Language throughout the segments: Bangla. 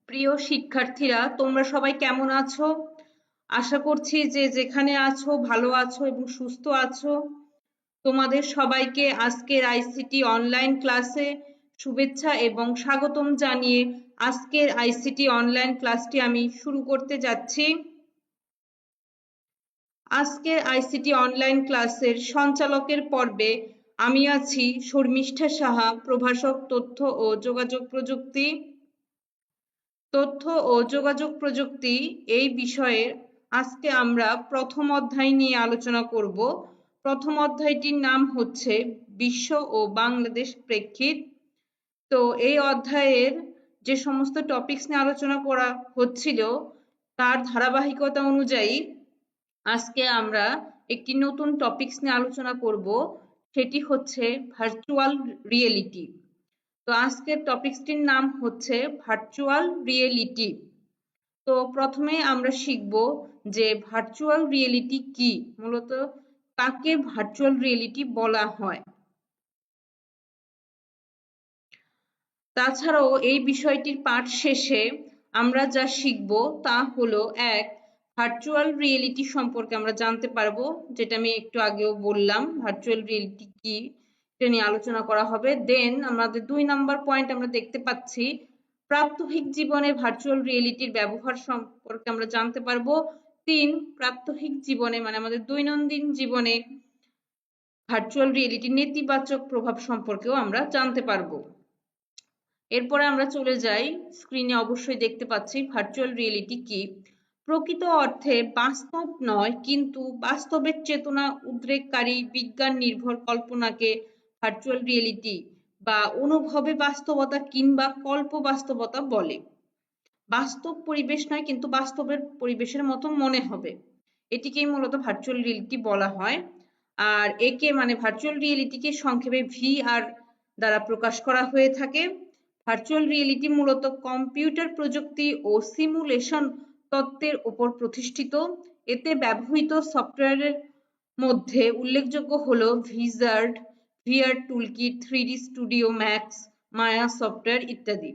প্রিয় শিক্ষার্থীরা, তোমরা সবাই কেমন আছো? আশা করছি যে যেখানে আছো ভালো আছো এবং সুস্থ আছো। তোমাদের সবাইকে আজকের আইসিটি অনলাইন ক্লাসে শুভেচ্ছা এবং স্বাগতম জানিয়ে আজকের আইসিটি অনলাইন ক্লাসটি আমি শুরু করতে যাচ্ছি। আজকের আইসিটি অনলাইন ক্লাসের সঞ্চালকের পর্বে আমি আছি শর্মিষ্ঠা সাহা, প্রভাষক তথ্য ও যোগাযোগ প্রযুক্তি। তথ্য ও যোগাযোগ প্রযুক্তি এই বিষয়ে আজকে আমরা প্রথম অধ্যায় নিয়ে আলোচনা করব। প্রথম অধ্যায়টির নাম হচ্ছে বিশ্ব ও বাংলাদেশ প্রেক্ষিত। তো এই অধ্যায়ের যে সমস্ত টপিকস নিয়ে আলোচনা করা হচ্ছিল তার ধারাবাহিকতা অনুযায়ী আজকে আমরা একটি নতুন টপিকস নিয়ে আলোচনা করব, সেটি হচ্ছে ভার্চুয়াল রিয়েলিটি। তো আজকের টপিকসটির নাম হচ্ছে ভার্চুয়াল রিয়েলিটি। তো প্রথমে আমরা শিখব যে ভার্চুয়াল রিয়েলিটি কি, মূলত কাকে ভার্চুয়াল রিয়েলিটি বলা হয়। তাছাড়াও এই বিষয়টির পাঠ শেষে আমরা যা শিখব তা হলো ভার্চুয়াল রিয়েলিটি সম্পর্কে আমরা জানতে পারবো, যেটা আমি একটু আগেও বললাম ভার্চুয়াল রিয়েলিটি কি এটা নিয়ে আলোচনা করা হবে। দেন আমাদের 2 নাম্বার পয়েন্ট আমরা দেখতে পাচ্ছি প্রাত্যহিক জীবনে ভার্চুয়াল রিয়েলিটির ব্যবহার সম্পর্কে আমরা জানতে পারবো। 3, প্রাত্যহিক জীবনে মানে আমাদের দৈনন্দিন জীবনে ভার্চুয়াল রিয়েলিটির নেতিবাচক প্রভাব সম্পর্কেও আমরা জানতে পারবো। এরপরে আমরা চলে যাই, স্ক্রিনে অবশ্যই দেখতে পাচ্ছি ভার্চুয়াল রিয়েলিটি কি। প্রকৃত অর্থে বাস্তব নয় কিন্তু বাস্তবের চেতনা উদ্রেককারী বিজ্ঞান নির্ভর কল্পনাকে ভার্চুয়াল রিয়েলিটি বা অনুভবে বাস্তবতা কিংবা কল্প বাস্তবতা বলে। বাস্তব পরিবেশ নয় কিন্তু বাস্তবের পরিবেশের মতো মনে হবে, এটিকেই মূলত ভার্চুয়াল রিয়েলিটি বলা হয়। আর একে মানে ভার্চুয়াল রিয়েলিটিকে সংক্ষেপে ভিআর দ্বারা প্রকাশ করা হয়ে থাকে। ভার্চুয়াল রিয়েলিটি মূলত কম্পিউটার প্রযুক্তি ও সিমুলেশন তত্ত্বের উপর প্রতিষ্ঠিত। এতে ব্যবহৃত সফটওয়্যারের মধ্যে উল্লেখযোগ্য হলো Vizard, VR toolkit, 3D studio max, Maya software ইত্যাদি।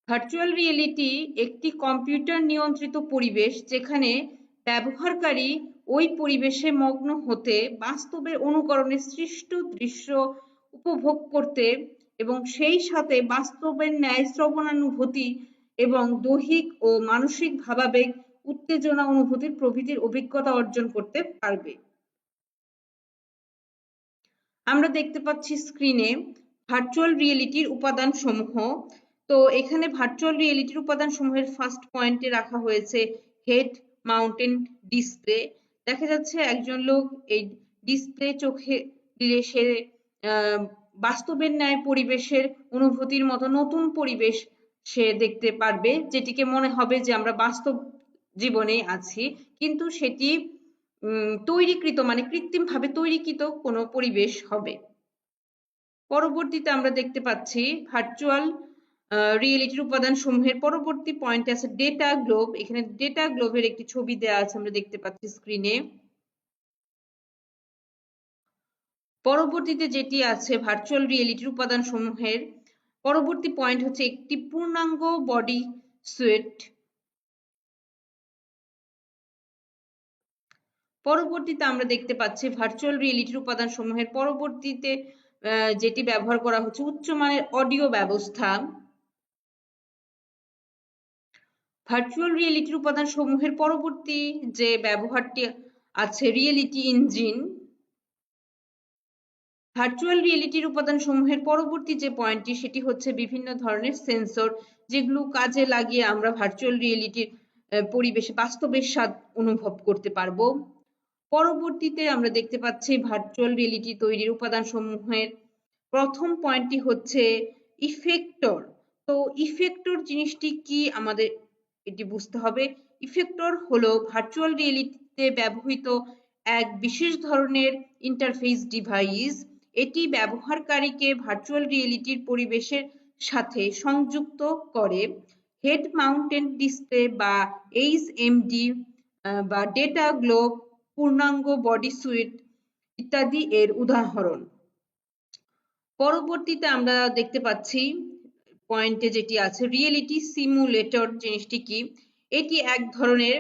ভার্চুয়াল রিয়েলিটি একটি কম্পিউটার নিয়ন্ত্রিত পরিবেশ যেখানে ব্যবহারকারী ওই পরিবেশে মগ্ন হতে, বাস্তবের অনুকরণে সৃষ্ট দৃশ্য উপভোগ করতে এবং সেই সাথে বাস্তবের ন্যায় শ্রবণানুভূতি এবং দৈহিক ও মানসিক ভাবাবেগ, উত্তেজনা অনুভূতির প্রভৃতির অভিজ্ঞতা অর্জন করতে পারবে। আমরা দেখতে পাচ্ছি স্ক্রিনে ভার্চুয়াল রিয়েলিটির উপাদান সমূহ। তো এখানে ভার্চুয়াল রিয়েলিটির উপাদান সমূহের ফার্স্ট পয়েন্টে রাখা হয়েছে হেড মাউন্টেন ডিসপ্লে। দেখা যাচ্ছে একজন লোক এই ডিসপ্লে চোখে দিলে সে বাস্তবের ন্যায় পরিবেশের অনুভূতির মতো নতুন পরিবেশ সে দেখতে পারবে, যেটিকে মনে হবে যে আমরা বাস্তব জীবনে আছি, কিন্তু সেটি তৈরিকৃত মানে কৃত্রিমভাবে তৈরিকৃত কোনো পরিবেশ হবে। পরবর্তীতে আমরা দেখতে পাচ্ছি ভার্চুয়াল রিয়েলিটির উপাদান সমূহের পরবর্তী পয়েন্টে আছে ডেটা গ্লোব। এখানে ডেটা গ্লোবের একটি ছবি দেওয়া আছে, আমরা দেখতে পাচ্ছি স্ক্রিনে। পরবর্তীতে যেটি আছে ভার্চুয়াল রিয়েলিটির উপাদান সমূহের পরবর্তী পয়েন্ট হচ্ছে একটি পূর্ণাঙ্গ বডি সুইট। পরবর্তীতে আমরা দেখতে পাচ্ছি ভার্চুয়াল রিয়েলিটির উপাদান সমূহের পরবর্তীতে যেটি ব্যবহার করা হচ্ছে উচ্চমানের অডিও ব্যবস্থা। ভার্চুয়াল রিয়েলিটির উপাদান সমূহের পরবর্তী যে ব্যবহারটি আছে রিয়েলিটি ইঞ্জিন। ভার্চুয়াল রিয়েলিটির উপাদান সমূহের পরবর্তী যে পয়েন্টটি সেটি হচ্ছে বিভিন্ন ধরনের সেন্সর, যেগুলো কাজে লাগিয়ে আমরা ভার্চুয়াল রিয়েলিটির পরিবেশে বাস্তবের স্বাদ অনুভব করতে পারবো। পরবর্তীতে আমরা দেখতে পাচ্ছি ভার্চুয়াল রিয়েলিটি তৈরির উপাদান সমূহের প্রথম পয়েন্টটি হচ্ছে ইফেক্টর। তো ইফেক্টর জিনিসটি কি আমাদের এটি বুঝতে হবে। ইফেক্টর হলো ভার্চুয়াল রিয়েলিটিতে ব্যবহৃত এক বিশেষ ধরনের ইন্টারফেস ডিভাইস। এটি ব্যবহারকারীকে ভার্চুয়াল রিয়েলিটির পরিবেশের সাথে সংযুক্ত করে। হেড মাউন্টেড ডিসপ্লে বা এইচএমডি বা ডেটা গ্লোব, পূর্ণাঙ্গ বডি সুইট ইত্যাদি এর উদাহরণ। পরবর্তীতে আমরা দেখতে পাচ্ছি পয়েন্টে যেটি আছে, রিয়েলিটি সিমুলেটর জিনিসটি কি? এটি এক ধরনের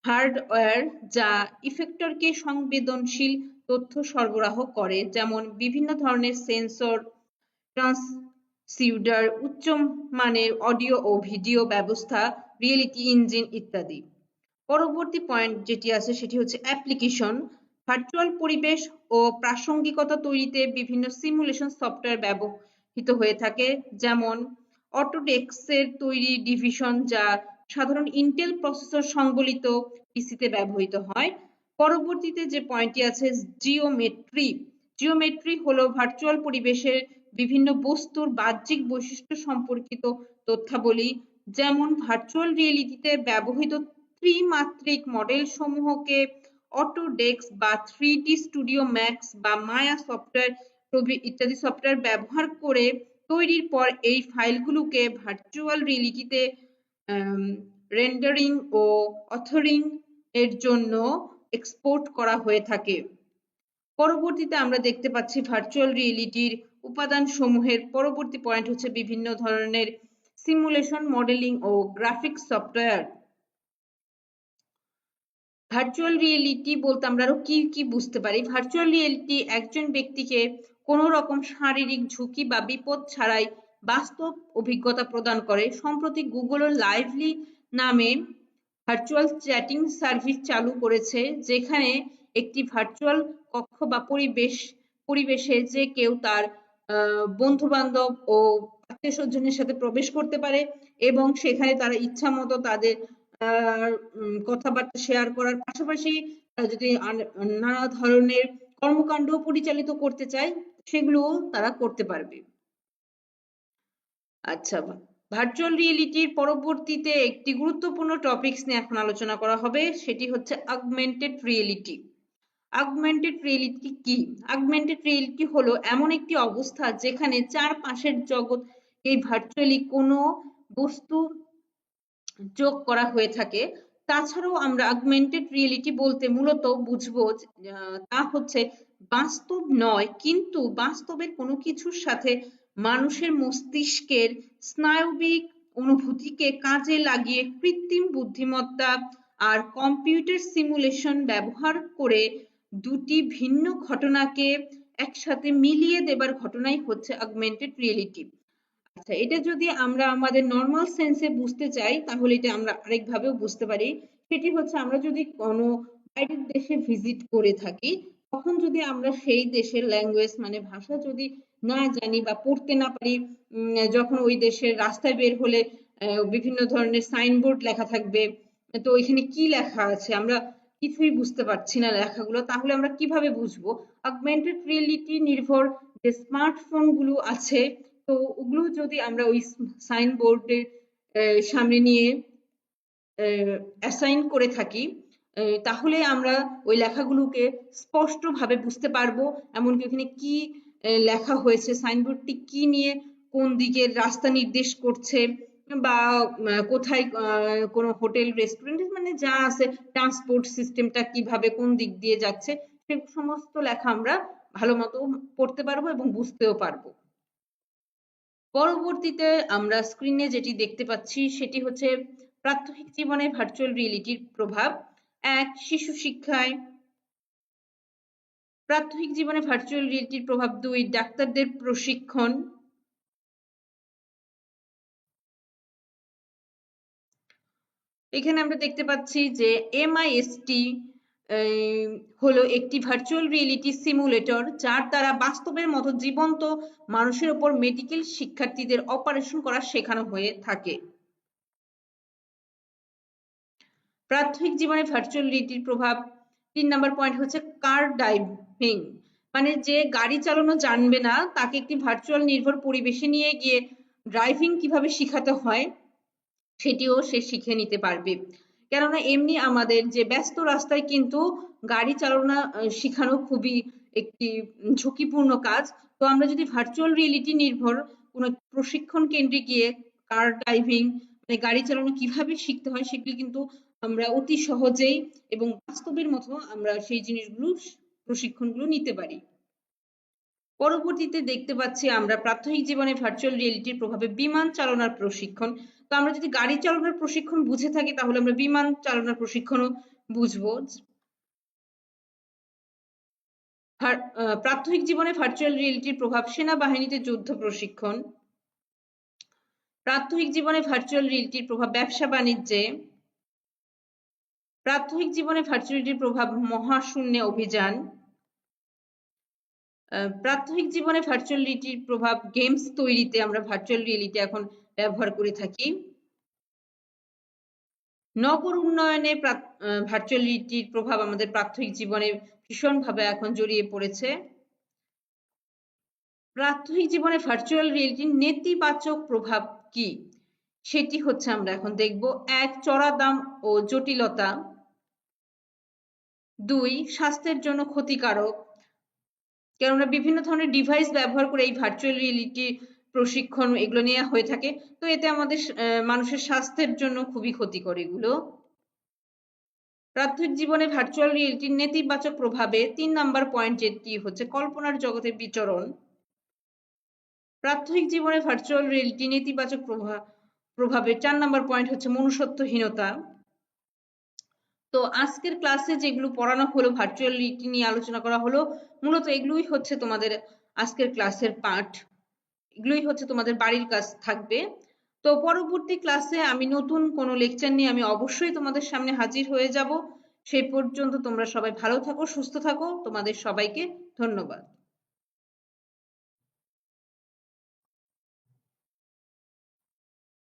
হার্ডওয়্যার যা ইফেক্টরকে সংবেদনশীল তথ্য সরবরাহ করে, যেমন বিভিন্ন ধরনের সেন্সর, ট্রান্সসিউডার, উচ্চ মানের অডিও ও ভিডিও ব্যবস্থা, রিয়েলিটি ইঞ্জিন ইত্যাদি। পরবর্তী পয়েন্ট যেটি আছে সেটি হচ্ছে অ্যাপ্লিকেশন। ভার্চুয়াল পরিবেশ ও প্রাসঙ্গিকতা তৈরিতে বিভিন্ন সিমুলেশন সফটওয়্যার ব্যবহৃত হয়ে থাকে, যেমন অটোডেস্কের তৈরি ডিভিশন, যা সাধারণ ইন্টেল প্রসেসর সংবলিত পিসিতে ব্যবহৃত হয়। পরবর্তীতে যে পয়েন্টটি আছে, জিওমেট্রি। জিওমেট্রি হলো ভার্চুয়াল পরিবেশের বিভিন্ন বস্তুর বাহ্যিক বৈশিষ্ট্য সম্পর্কিত তথ্যাবলী, যেমন ভার্চুয়াল রিয়েলিটিতে ব্যবহৃত ত্রিমাত্রিক মডেল সমূহকে অটোডেস্ক বা 3D স্টুডিও ম্যাক্স বা মায়া সফটওয়্যার ইত্যাদি সফটওয়্যার ব্যবহার করে তৈরির পর এই ফাইলগুলোকে ভার্চুয়াল রিয়েলিটিতে রেন্ডারিং ও অথরিং এর জন্য এক্সপোর্ট করা হয়ে থাকে। পরবর্তীতে আমরা দেখতে পাচ্ছি ভার্চুয়াল রিয়েলিটির উপাদান সমূহের পরবর্তী পয়েন্ট হচ্ছে বিভিন্ন ধরনের সিমুলেশন, মডেলিং ও গ্রাফিক্স সফটওয়্যার। ভার্চুয়াল রিয়েলিটি বলতে আমরা আরো কি কি বুঝতে পারি? ভার্চুয়াল রিয়েলিটি একজন ব্যক্তিকে কোনো রকম শারীরিক ঝুঁকি বা বিপদ ছাড়াই বাস্তব অভিজ্ঞতা প্রদান করে। সম্প্রতি গুগল লাইভলি নামে ভার্চুয়াল চ্যাটিং সার্ভিস চালু করেছে, যেখানে একটি ভার্চুয়াল কক্ষ বা পরিবেশে যে কেউ তার বন্ধু বান্ধব ও আত্মীয় স্বজনের সাথে প্রবেশ করতে পারে এবং সেখানে তারা ইচ্ছা মতো তাদের কথাবার্তা শেয়ার করার পাশাপাশি যদি নানা ধরনের কর্মকাণ্ড পরিচালিত করতে চায় সেগুলোও তারা করতে পারবে। আচ্ছা, ভার্চুয়াল রিয়েলিটির পরবর্তীতে একটি গুরুত্বপূর্ণ টপিকস নিয়ে এখন আলোচনা করা হবে, সেটি হচ্ছে অগমেন্টেড রিয়েলিটি। অগমেন্টেড রিয়েলিটি কি? অগমেন্টেড রিয়েলিটি হলো এমন একটি অবস্থা যেখানে চারপাশের জগৎ এই ভার্চুয়ালি কোনো বস্তু যোগ করা হয়ে থাকে। তাছাড়াও আমরা অগমেন্টেড রিয়েলিটি বলতে মূলত বুঝবো তা হচ্ছে বাস্তব নয় কিন্তু বাস্তবের কোনো কিছুর সাথে মানুষের মস্তিষ্কের স্নায়বিক অনুভূতিকে কাজে লাগিয়ে কৃত্রিম বুদ্ধিমত্তা আর কম্পিউটার সিমুলেশন ব্যবহার করে দুটি ভিন্ন ঘটনাকে একসাথে মিলিয়ে দেবার ঘটনাই হচ্ছে অগমেন্টেড রিয়েলিটি। আচ্ছা, এটা যদি আমরা আমাদের নর্মাল সেন্সে বুঝতে চাই তাহলে এটা আমরা আরেকভাবেও বুঝতে পারি। সেটি হচ্ছে আমরা যদি কোনো বাইরের দেশে ভিজিট করে থাকি, তখন যদি আমরা সেই দেশের ল্যাঙ্গুয়েজ মানে ভাষা যদি না জানি বা পড়তে না পারি, যখন ওই দেশের রাস্তায় বের হলে বিভিন্ন ধরনের সাইনবোর্ড লেখা থাকবে, তো ওইখানে কি লেখা আছে আমরা কিছুই বুঝতে পারছি না লেখাগুলো, তাহলে আমরা কিভাবে বুঝবো? অগমেন্টেড রিয়েলিটি নির্ভর যে স্মার্টফোন গুলো আছে, তো ওগুলো যদি আমরা ওই সাইনবোর্ডের সামনে নিয়ে অ্যাসাইন করে থাকি, তাহলে আমরা ওই লেখাগুলোকে স্পষ্টভাবে বুঝতে পারবো। এমনকি ওখানে কি লেখা হয়েছে, সাইনবোর্ডটি কি নিয়ে কোন দিকের রাস্তা নির্দেশ করছে, বা কোথায় কোনো হোটেল রেস্টুরেন্ট মানে যা আছে ট্রান্সপোর্ট সিস্টেমটা কিভাবে কোন দিক দিয়ে যাচ্ছে, সে সমস্ত লেখা আমরা ভালো মতো পড়তে পারবো এবং বুঝতেও পারবো। পরবর্তীতে আমরা স্ক্রিনে যেটি দেখতে পাচ্ছি সেটি হচ্ছে প্রাত্যহিক জীবনে ভার্চুয়াল রিয়েলিটির প্রভাব। শিশু শিক্ষায় প্রাত্যহিক জীবনে ভার্চুয়াল রিয়েলিটির প্রভাব। ডাক্তারদের প্রশিক্ষণ। এখানে আমরা দেখতে পাচ্ছি যে MIST হলো একটি ভার্চুয়াল রিয়েলিটি সিমুলেটর, যার দ্বারা বাস্তবের মতো জীবন্ত মানুষের উপর মেডিকেল শিক্ষার্থীদের অপারেশন করা শেখানো হয়ে থাকে। প্রাত্যহিক জীবনে ভার্চুয়াল রিয়েলিটির প্রভাব 3 নম্বর পয়েন্ট হচ্ছে কার ড্রাইভিং, মানে যে গাড়ি চালানো জানবে না তাকে একটি ভার্চুয়াল নির্ভর পরিবেশে নিয়ে গিয়ে ড্রাইভিং কিভাবে শিখাতে হয় সেটিও সে শিখে নিতে পারবে। কেননা এমনি আমাদের যে ব্যস্ত রাস্তায় কিন্তু গাড়ি চালানো শেখানো খুবই একটি ঝুঁকিপূর্ণ কাজ। তো আমরা যদি ভার্চুয়াল রিয়েলিটি নির্ভর কোনো প্রশিক্ষণ কেন্দ্রে গিয়ে কার ড্রাইভিং মানে গাড়ি চালানো কিভাবে শিখতে হয় সেগুলি কিন্তু আমরা অতি সহজেই এবং বাস্তবের মতো আমরা সেই জিনিসগুলো প্রশিক্ষণগুলো নিতে পারি। পরবর্তীতে দেখতে পাচ্ছি আমরা প্রাত্যহিক জীবনে ভার্চুয়াল রিয়েলিটির প্রভাবে বিমান চালনার প্রশিক্ষণ। তো আমরা যদি গাড়ি চালানোর প্রশিক্ষণ বুঝে থাকি তাহলে আমরা বিমান চালনার প্রশিক্ষণও বুঝবো। প্রাত্যহিক জীবনে ভার্চুয়াল রিয়েলিটির প্রভাব সেনাবাহিনীতে যুদ্ধ প্রশিক্ষণ। প্রাত্যহিক জীবনে ভার্চুয়াল রিয়েলিটির প্রভাব ব্যবসা বাণিজ্যে। প্রাত্যহিক জীবনে ভার্চুয়াল রিয়েলিটির প্রভাব মহাশূন্যে অভিযান। প্রাত্যহিক জীবনে ভার্চুয়াল রিয়েলিটির প্রভাব গেমস তৈরিতে আমরা ভার্চুয়াল রিয়েলিটি এখন ব্যবহার করে থাকি। নগর উন্নয়নে ভার্চুয়াল রিয়েলিটির প্রভাব আমাদের প্রাত্যহিক জীবনে ভীষণভাবে এখন জড়িয়ে পড়েছে। প্রাত্যহিক জীবনে ভার্চুয়াল রিয়েলিটির নেতিবাচক প্রভাব কি সেটি হচ্ছে আমরা এখন দেখব। 1, চড়া দাম ও জটিলতা। 2, স্বাস্থ্যের জন্য ক্ষতিকারক, কেননা বিভিন্ন ধরনের ডিভাইস ব্যবহার করে এই ভার্চুয়াল রিয়েলিটি প্রশিক্ষণ এগুলো নেওয়া হয়ে থাকে, তো এতে আমাদের মানুষের স্বাস্থ্যের জন্য খুবই ক্ষতিকর এগুলো। প্রাত্যহিক জীবনে ভার্চুয়াল রিয়েলিটির নেতিবাচক প্রভাবে 3 নম্বর পয়েন্ট যেটি হচ্ছে কল্পনার জগতে বিচরণ। প্রাত্যহিক জীবনে ভার্চুয়াল রিয়েলিটি নেতিবাচক প্রভাবে 4 নম্বর পয়েন্ট হচ্ছে মনুষ্যত্বহীনতা। তো আজকের ক্লাসে যেগুলো পড়ানো হলো, ভার্চুয়াল রিয়েলিটি নিয়ে আলোচনা করা হলো, মূলত এগুলোই হচ্ছে তোমাদের আজকের ক্লাসের পাঠ, এগুলোই হচ্ছে তোমাদের বাড়ির কাজ থাকবে। তো পরবর্তী ক্লাসে আমি নতুন কোনো লেকচার নিয়ে আমি অবশ্যই তোমাদের সামনে হাজির হয়ে যাব। সেই পর্যন্ত তোমরা সবাই ভালো থাকো, সুস্থ থাকো। তোমাদের সবাইকে ধন্যবাদ।